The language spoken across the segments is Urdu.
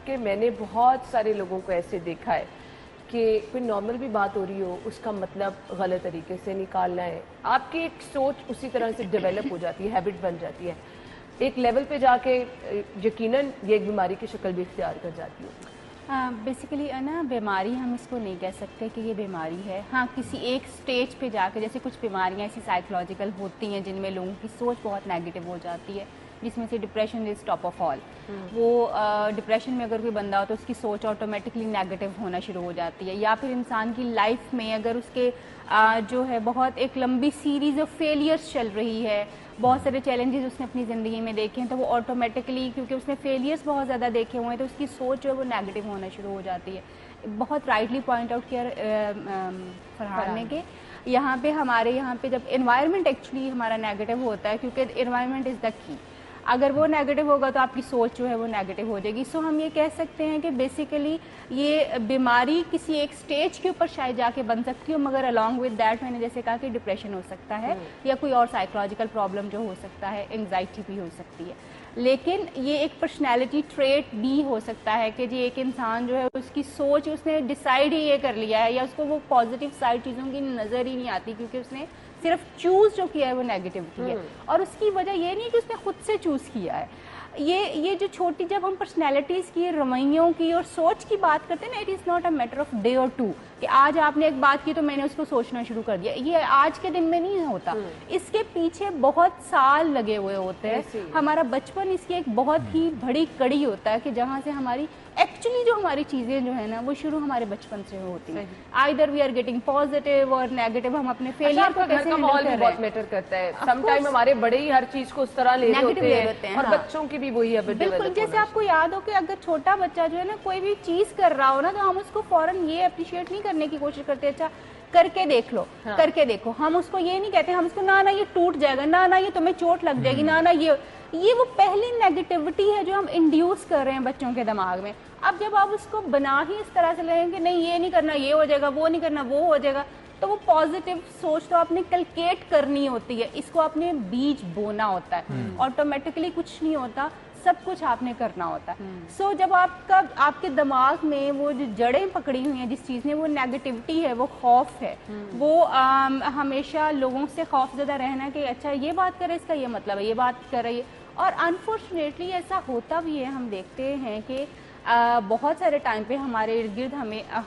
کہ میں نے بہت سارے لوگوں کو ایسے دیکھا ہے کہ کوئی نارمل بھی بات ہو رہی ہو اس کا مطلب غلط طریقے سے نکالنا ہے. آپ کی ایک سوچ اسی طرح سے ڈیولپ ہو جاتی ہے, ہیبٹ بن جاتی ہے, ایک لیول پہ جا کے یقیناً یہ ایک بیماری کی شکل بھی اختیار کر جاتی ہے. بیسیکلی نا بیماری ہم اس کو نہیں کہہ سکتے کہ یہ بیماری ہے. ہاں کسی ایک سٹیج پہ جا کے, جیسے کچھ بیماریاں ایسی سائیکولوجیکل ہوتی ہیں جن میں لوگوں کی سوچ بہت نیگیٹو ہو جاتی ہے, جس میں سے depression is top of all. وہ ڈپریشن میں اگر کوئی بندہ ہو تو اس کی سوچ آٹومیٹکلی نیگیٹو ہونا شروع ہو جاتی ہے. یا پھر انسان کی لائف میں اگر اس کے جو ہے بہت ایک لمبی سیریز آف فیلیئرس چل رہی ہے, بہت سارے چیلنجز اس نے اپنی زندگی میں دیکھے ہیں, تو وہ آٹومیٹکلی کیونکہ اس نے فیلیئرس بہت زیادہ دیکھے ہوئے ہیں تو اس کی سوچ جو ہے وہ نیگیٹو ہونا شروع ہو جاتی ہے. بہت رائٹلی پوائنٹ آؤٹ کیا فرحان نے کہ یہاں پہ ہمارے یہاں پہ جب انوائرمنٹ ایکچولی ہمارا نیگیٹو ہوتا ہے, کیونکہ انوائرمنٹ از دا کی. اگر وہ نیگیٹو ہوگا تو آپ کی سوچ جو ہے وہ نیگیٹو ہو جائے گی. سو ہم یہ کہہ سکتے ہیں کہ بیسیکلی یہ بیماری کسی ایک سٹیج کے اوپر شاید جا کے بن سکتی ہو, مگر along with that میں نے جیسے کہا کہ ڈپریشن ہو سکتا ہے یا کوئی اور سائیکولوجیکل پرابلم جو ہو سکتا ہے, انگزائٹی بھی ہو سکتی ہے. لیکن یہ ایک پرسنالٹی ٹریٹ بھی ہو سکتا ہے کہ جی ایک انسان جو ہے اس کی سوچ اس نے ڈیسائیڈ ہی یہ کر لیا ہے, یا اس کو وہ پازیٹیو سائڈ چیزوں کی نظر ہی نہیں آتی کیونکہ اس نے صرف چوز جو کیا ہے وہ نیگیٹیوٹی ہے. اور اس کی وجہ یہ نہیں کہ اس نے خود سے چوز کیا ہے. یہ جو چھوٹی, جب ہم پرسنالٹیز کی, رویوں کی اور سوچ کی بات کرتے ہیں نا, it is not a matter of day اور ٹو کہ آج آپ نے ایک بات کی تو میں نے اس کو سوچنا شروع کر دیا. یہ آج کے دن میں نہیں ہوتا, اس کے پیچھے بہت سال لگے ہوئے ہوتے ہیں. ہمارا بچپن اس کی ایک بہت ہی بڑی کڑی ہوتا ہے کہ جہاں سے ہماری ایکچولی جو ہماری چیزیں جو ہے نا وہ شروع ہمارے بچپن سے ہوتی ہیں. Either we are getting positive اور نیگیٹو. ہم اپنے فیلئر کو کیسے ہینڈل کر رہے ہیں بہت میٹر کرتا ہے. سم ٹائم ہمارے بڑے ہی ہر چیز کو اس طرح لے رہے ہوتے ہیں اور بچوں کی بھی وہی ہیبٹ ڈیولپ. بالکل, جیسے آپ کو یاد ہو کہ اگر چھوٹا بچہ جو ہے نا کوئی بھی چیز کر رہا ہو نا تو ہم اس کو فوراً یہ اپریشیٹ نہیں کرنے کی کوشش کرتے, اچھا کر کے دیکھ لو, کر کے دیکھو. ہم اس کو یہ نہیں کہتے, ہم اس کو نہ یہ ٹوٹ جائے گا, نہ یہ تمہیں چوٹ لگ جائے گی, نہ یہ وہ پہلی نیگیٹیوٹی ہے جو ہم انڈیوس کر رہے ہیں بچوں کے دماغ میں. اب جب آپ اس کو بنا ہی اس طرح سے لیں کہ نہیں یہ نہیں کرنا, یہ ہو جائے گا, وہ نہیں کرنا, وہ ہو جائے گا, تو وہ پازیٹیو سوچ تو آپ نے کلکیٹ کرنی ہوتی ہے, اس کو آپ نے بیج بونا ہوتا ہے. آٹومیٹکلی کچھ نہیں ہوتا, سب کچھ آپ نے کرنا ہوتا ہے. سو جب آپ کے دماغ میں وہ جو جڑیں پکڑی ہوئی ہیں جس چیز نے, وہ نیگیٹیوٹی ہے, وہ خوف ہے, وہ ہمیشہ لوگوں سے خوف زدہ رہنا کہ اچھا یہ بات کرے, اس کا یہ مطلب ہے, یہ بات کر رہی ہے. اور انفارچونیٹلی ایسا ہوتا بھی ہے, ہم دیکھتے ہیں کہ بہت سارے ٹائم پہ ہمارے ارد گرد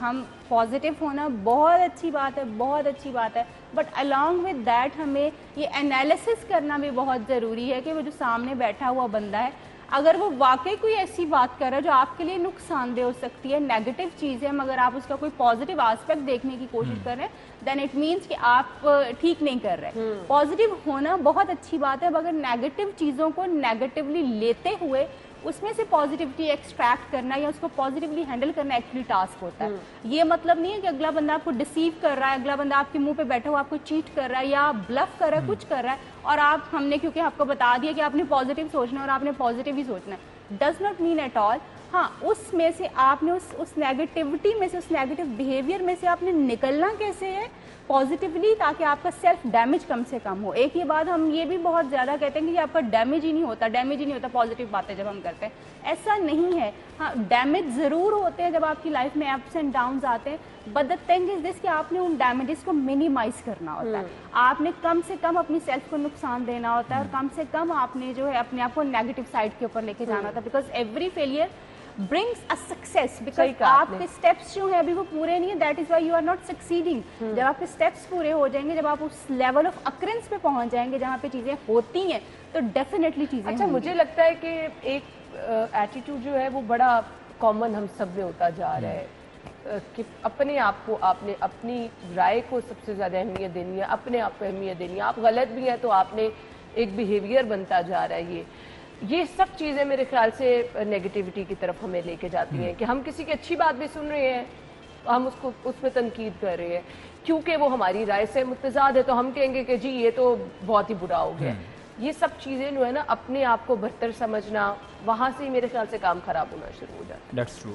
ہم پازیٹیو ہونا بہت اچھی بات ہے, بہت اچھی بات ہے, بٹ along with that ہمیں یہ انالیسس کرنا بھی بہت ضروری ہے کہ وہ جو سامنے بیٹھا ہوا بندہ ہے اگر وہ واقعی کوئی ایسی بات کر رہا ہے جو آپ کے لیے نقصان دہ ہو سکتی ہے, نیگیٹو چیز ہے, مگر آپ اس کا کوئی پازیٹیو آسپیکٹ دیکھنے کی کوشش کر رہے ہیں, دین اٹ مینس کہ آپ ٹھیک نہیں کر رہے. پازیٹیو ہونا بہت اچھی بات ہے, مگر نیگیٹو چیزوں کو نیگیٹولی لیتے ہوئے اس میں سے پازیٹیوٹی ایکسٹریکٹ کرنا یا اس کو پازیٹیولی ہینڈل کرنا ایکچولی ٹاسک ہوتا ہے. یہ مطلب نہیں ہے کہ اگلا بندہ آپ کو ڈیسیو کر رہا ہے, اگلا بندہ آپ کے منہ پہ بیٹھا ہوا آپ کو چیٹ کر رہا ہے یا بلف کر رہا ہے, کچھ کر رہا ہے, اور ہم نے کیونکہ آپ کو بتا دیا کہ آپ نے پازیٹیو سوچنا ہے اور آپ نے پازیٹیو ہی سوچنا ہے, does not mean at all. ہاں اس میں سے آپ نے اس نیگیٹیوٹی میں سے, اس نیگیٹو بیہیویئر میں سے آپ نے نکلنا کیسے ہے پازیٹیولی, تاکہ آپ کا سیلف ڈیمیج کم سے کم ہو. ایک یہ بات ہم یہ بھی بہت زیادہ کہتے ہیں کہ آپ کا ڈیمیج ہی نہیں ہوتا, ڈیمیج ہی نہیں ہوتا پازیٹیو باتیں جب ہم کرتے ہیں, ایسا نہیں ہے. ہاں ڈیمیج ضرور ہوتے ہیں جب آپ کی لائف میں اپس اینڈ ڈاؤنز آتے ہیں, بٹ دا تھنگ از دس کہ آپ نے ان ڈیمیجز کو منیمائز کرنا ہوتا ہے. آپ نے کم سے کم اپنی سیلف کو نقصان دینا ہوتا ہے, اور کم سے کم آپ نے جو ہے اپنے آپ کو نیگیٹو سائڈ کے اوپر لے کے جانا ہوتا ہے, because every failure brings a success, because آپ کے سٹیپس جو ہیں ابھی وہ پورے نہیں ہیں, that is why you are not succeeding. جب آپ کے سٹیپس پورے ہو جائیں گے, جب آپ اس لیول آف اکرنس پہ پہنچ جائیں گے جہاں پہ چیزیں ہوتی ہیں, تو ڈیفینیٹلی چیزیں. اچھا مجھے لگتا ہے کہ ایک ایٹیٹیوڈ جو ہے وہ بڑا کامن ہم سب میں ہوتا جا رہا ہے کہ اپنے آپ کو, آپ نے اپنی رائے کو سب سے زیادہ اہمیت دینی ہے, اپنے آپ کو اہمیت دینی ہے. آپ غلط بھی ہیں تو آپ نے ایک بیہیویئر بنتا جا رہا ہے. یہ سب چیزیں میرے خیال سے نیگیٹیوٹی کی طرف ہمیں لے کے جاتی ہیں کہ ہم کسی کی اچھی بات بھی سن رہے ہیں, ہم اس پہ تنقید کر رہے ہیں کیونکہ وہ ہماری رائے سے متضاد ہے, تو ہم کہیں گے کہ جی یہ تو بہت ہی برا ہو گیا. یہ سب چیزیں جو ہے نا اپنے آپ کو برتر سمجھنا, وہاں سے ہی میرے خیال سے کام خراب ہونا شروع ہو جاتا ہے. That's true.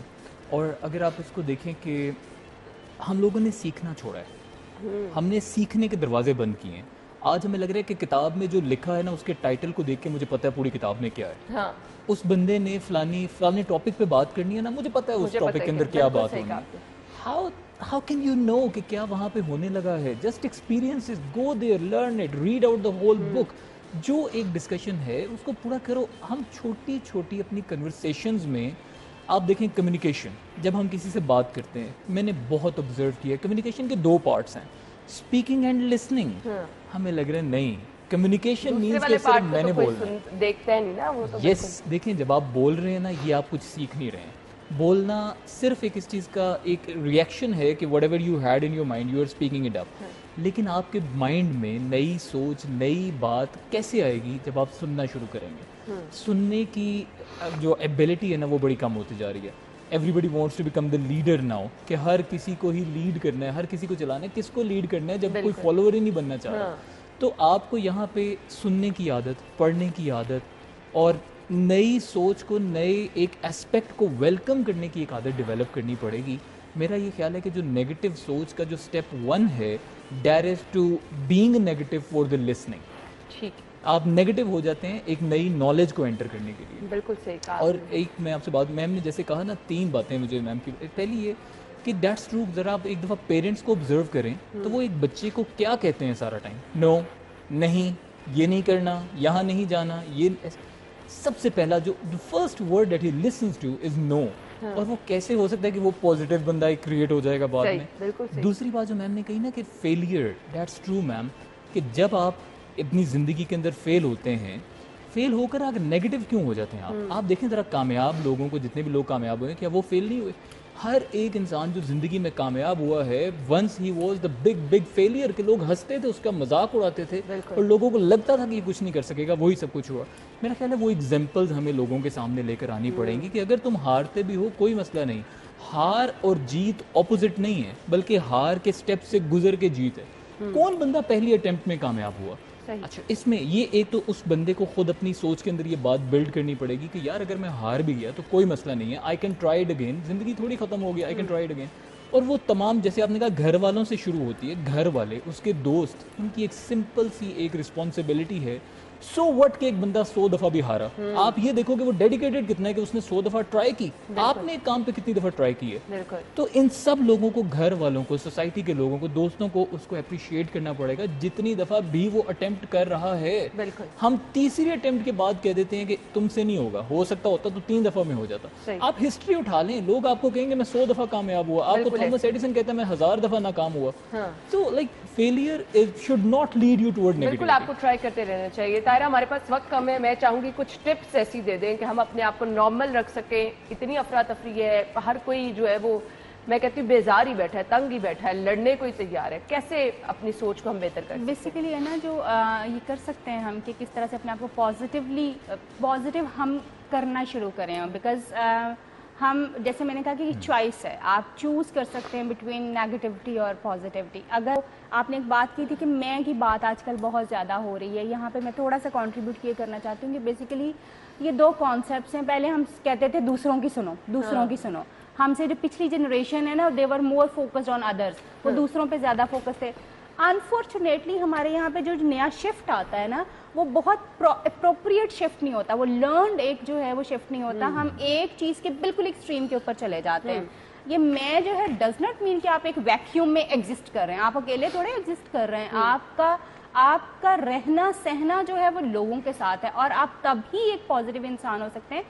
اور اگر آپ اس کو دیکھیں کہ ہم لوگوں نے سیکھنا چھوڑا ہے, ہم نے سیکھنے کے دروازے بند کیے ہیں. آج ہمیں لگ رہا ہے کہ کتاب میں جو لکھا ہے نا اس کے ٹائٹل کو دیکھ کے مجھے پتا ہے پوری کتاب میں کیا ہے. ہاں اس بندے نے فلانے ٹاپک پہ بات کرنی ہے نا, مجھے پتا ہے اس ٹاپک کے اندر کیا بات ہونی ہے. How can you know کہ کیا وہاں پہ ہونے لگا ہے؟ Just experiences, go there, learn it, read out the whole book. جو ایک ڈسکشن ہے اس کو پورا کرو. ہم چھوٹی چھوٹی اپنی کنورسیشنز میں آپ دیکھیں کمیونیکیشن, جب ہم کسی سے بات کرتے ہیں, میں نے بہت آبزرو کیا ہے کمیونیکیشن کے 2 پارٹس ہیں, اسپیکنگ اینڈ لسننگ. ہمیں لگ رہا ہے نہیں, کمیونیکیشن مینس کہ صرف میں نے بولنا دیکھتا ہے نہیں نا وہ تو. یس, دیکھیں جب آپ بول رہے ہیں نا یہ آپ کچھ سیکھ نہیں رہے ہیں. بولنا صرف ایک اس چیز کا ایک ریئیکشن ہے کہ whatever you had in your mind you are speaking it up. لیکن آپ کے مائنڈ میں نئی سوچ نئی بات کیسے آئے گی جب آپ سننا شروع کریں گے. سننے کی جو ایبلٹی ہے نا وہ بڑی کم ہوتی جا رہی ہے. Everybody wants to become the leader now, کہ ہر کسی کو ہی لیڈ کرنا ہے, ہر کسی کو چلانا ہے. کس کو لیڈ کرنا ہے جب کوئی فالوور ہی نہیں بننا چاہ رہا. تو آپ کو یہاں پہ سننے کی عادت, پڑھنے کی عادت اور نئی سوچ کو, نئے ایک اسپیکٹ کو ویلکم کرنے کی ایک عادت ڈیولپ کرنی پڑے گی. میرا یہ خیال ہے کہ جو نیگیٹو سوچ کا جو اسٹیپ 1 ہے that is to being negative for the listening. ٹھیک, آپ نیگیٹو ہو جاتے ہیں ایک نئی نالج کو انٹر کرنے کے لیے. بالکل صحیح کہا. اور ایک میں آپ سے بات, میم نے جیسے کہا نا 3 باتیں مجھے میم کی. پہلی یہ کہ دیٹس ٹرو, ذرا آپ ایک دفعہ پیرنٹس کو آبزرو کریں تو وہ ایک بچے کو کیا کہتے ہیں سارا ٹائم. نو, نہیں, یہ نہیں کرنا, یہاں نہیں جانا. یہ سب سے پہلا جو first word that he listens to is no. اور وہ کیسے ہو سکتا ہے کہ وہ پازیٹیو بندہ ایک کریٹ ہو جائے گا بعد میں. دوسری بات جو میم نے کہی نا کہ فیلئر, دیٹس ٹرو میم, کہ جب آپ اپنی زندگی کے اندر فیل ہوتے ہیں, فیل ہو کر آپ نیگیٹو کیوں ہو جاتے ہیں. آپ دیکھیں ذرا کامیاب لوگوں کو, جتنے بھی لوگ کامیاب ہوئے کیا وہ فیل نہیں ہوئے؟ ہر ایک انسان جو زندگی میں کامیاب ہوا ہے once he was the big failure, کہ لوگ ہنستے تھے, اس کا مذاق اڑاتے تھے اور لوگوں کو لگتا تھا کہ یہ کچھ نہیں کر سکے گا, وہی سب کچھ ہوا. میرا خیال ہے وہ ایگزامپلز ہمیں لوگوں کے سامنے لے کر آنی پڑیں گی کہ اگر تم ہارتے بھی ہو کوئی مسئلہ نہیں. ہار اور جیت اپوزٹ نہیں ہے, بلکہ ہار کے سٹیپ سے گزر کے جیت ہے. کون بندہ پہلی اٹیمپٹ میں کامیاب ہوا؟ اچھا, اس میں یہ ایک تو اس بندے کو خود اپنی سوچ کے اندر یہ بات بلڈ کرنی پڑے گی کہ یار اگر میں ہار بھی گیا تو کوئی مسئلہ نہیں ہے, I can try it again. زندگی تھوڑی ختم ہو گئی, I can try it again. اور وہ تمام, جیسے آپ نے کہا گھر والوں سے شروع ہوتی ہے, گھر والے, اس کے دوست, ان کی ایک سمپل سی ایک رسپانسبلٹی ہے. سو وٹ کہ ایک بندہ 100 دفعہ بھی ہارا, آپ یہ دیکھو کہ وہ ڈیڈیکیٹڈ کتنا ہے کہ اس نے 100 دفعہ ٹرائی کی. آپ نے ایک کام پہ کتنی دفعہ ٹرائی کی ہے. تو ان سب لوگوں کو, گھر والوں کو, سوسائٹی کے لوگوں کو, دوستوں کو, اس کو اپریشیٹ کرنا پڑے گا جتنی دفعہ بھی وہ اٹیمپٹ کر رہا ہے. ہم تیسری اٹیمپٹ کے بعد کہہ دیتے ہیں کہ تم سے نہیں ہوگا, ہو سکتا ہوتا تو 3 دفعہ میں ہو جاتا. آپ ہسٹری اٹھا لیں, لوگ آپ کو کہیں گے میں 100 دفعہ کامیاب ہوا, آپ کو تھامس ایڈیسن کہتا ہے میں 1000 دفعہ ناکام ہوا. تو like failure should not lead you toward negativity. بالکل, آپ کو ٹرائی کرتے رہنا چاہیے. طاہرہ, ہمارے پاس وقت کم ہے, میں چاہوں گی کچھ ٹپس ایسی دے دیں کہ ہم اپنے آپ کو نارمل رکھ سکیں. اتنی افراتفری ہے, ہر کوئی جو ہے وہ, میں کہتی ہوں بیزار ہی بیٹھا ہے, تنگ ہی بیٹھا ہے, لڑنے کو ہی تیار ہے. کیسے اپنی سوچ کو ہم بہتر کر سکتے ہیں؟ بیسیکلی ہے نا جو یہ کر سکتے ہیں ہم کہ کس طرح سے اپنے آپ کو پازیٹیو ہم کرنا شروع کریں. بیکاز ہم, جیسے میں نے کہا کہ یہ چوائس ہے, آپ چوز کر سکتے ہیں بٹوین نیگیٹیوٹی اور پازیٹیوٹی. اگر آپ نے ایک بات کی تھی کہ میں کی بات آج کل بہت زیادہ ہو رہی ہے, یہاں پہ میں تھوڑا سا کنٹریبیوٹ یہ کرنا چاہتی ہوں کہ بیسیکلی یہ 2 کانسیپٹس ہیں. پہلے ہم کہتے تھے دوسروں کی سنو, دوسروں کی سنو. ہم سے جو پچھلی جنریشن ہے نا, دے ور مور فوکسڈ آن ادرس, وہ دوسروں پہ زیادہ فوکس تھے. انفارچونیٹلی ہمارے یہاں پہ جو نیا شفٹ آتا ہے نا, وہ بہت اپروپریٹ شفٹ نہیں ہوتا, وہ لرنڈ ایک جو ہے وہ شفٹ نہیں ہوتا. ہم ایک چیز کے بالکل ایکسٹریم کے اوپر چلے جاتے ہیں. یہ میں جو ہے ڈز ناٹ مین کہ آپ ایک ویکیوم میں ایگزسٹ کر رہے ہیں, آپ اکیلے تھوڑے ایگزسٹ کر رہے ہیں. آپ کا رہنا سہنا جو ہے وہ لوگوں کے ساتھ ہے, اور آپ تب ہی ایک پازیٹیو انسان ہو سکتے ہیں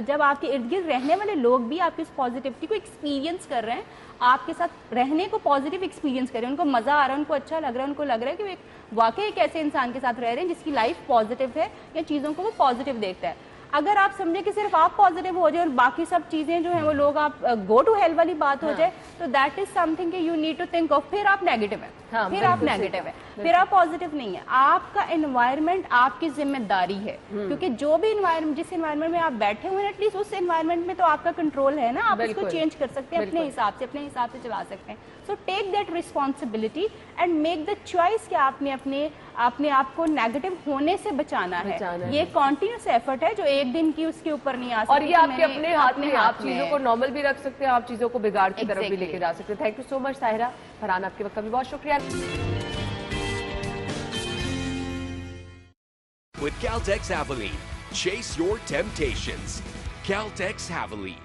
جب آپ کے ارد گرد رہنے والے لوگ بھی آپ کی اس پازیٹیوٹی کو ایکسپیرینس کر رہے ہیں, آپ کے ساتھ رہنے کو پازیٹیو ایکسپیرینس کر رہے ہیں, ان کو مزہ آ رہا ہے, ان کو اچھا لگ رہا ہے, ان کو لگ رہا ہے کہ وہ واقعی ایک ایسے انسان کے ساتھ رہ رہے ہیں جس کی لائف پازیٹیو ہے یا چیزوں کو وہ پازیٹیو دیکھتا ہے. اگر آپ سمجھیں کہ صرف آپ پازیٹیو ہو جائے اور باقی سب چیزیں جو ہیں وہ لوگ آپ گو ٹو ہیل والی بات ہو جائے, تو دیٹ از سم تھنگ کہ you need to think of. پھر آپ نیگیٹو ہیں, پھر آپ نیگیٹو ہیں, پھر آپ پازیٹیو نہیں ہے. آپ کا انوائرمنٹ آپ کی ذمہ داری ہے, کیونکہ جو بھی انوائرمنٹ, جس انوائرمنٹ میں آپ بیٹھے ہوئے ہیں, ایٹ لیسٹ اس انوائرمنٹ میں تو آپ کا کنٹرول ہے نا, آپ اس کو چینج کر سکتے ہیں اپنے حساب سے چلا سکتے ہیں. So take that responsibility and make the choice کہ آپ نے اپنے آپ کو نیگیٹو ہونے سے بچانا ہے. یہ کنٹینیوس ایفرٹ ہے جو ایک دن کی اس کے اوپر نہیں آ سکتی, اور یہ آپ کے اپنے ہاتھ میں, آپ چیزوں کو نارمل بھی رکھ سکتے ہیں, آپ چیزوں کو بگاڑ کی طرف بھی لے کے جا سکتے ہیں. تھینک یو سو مچ طاہرہ. فرحان, آپ کے وقت کا بھی بہت شکریہ. with Caltex Havoline. Chase your temptations. Caltex Havoline.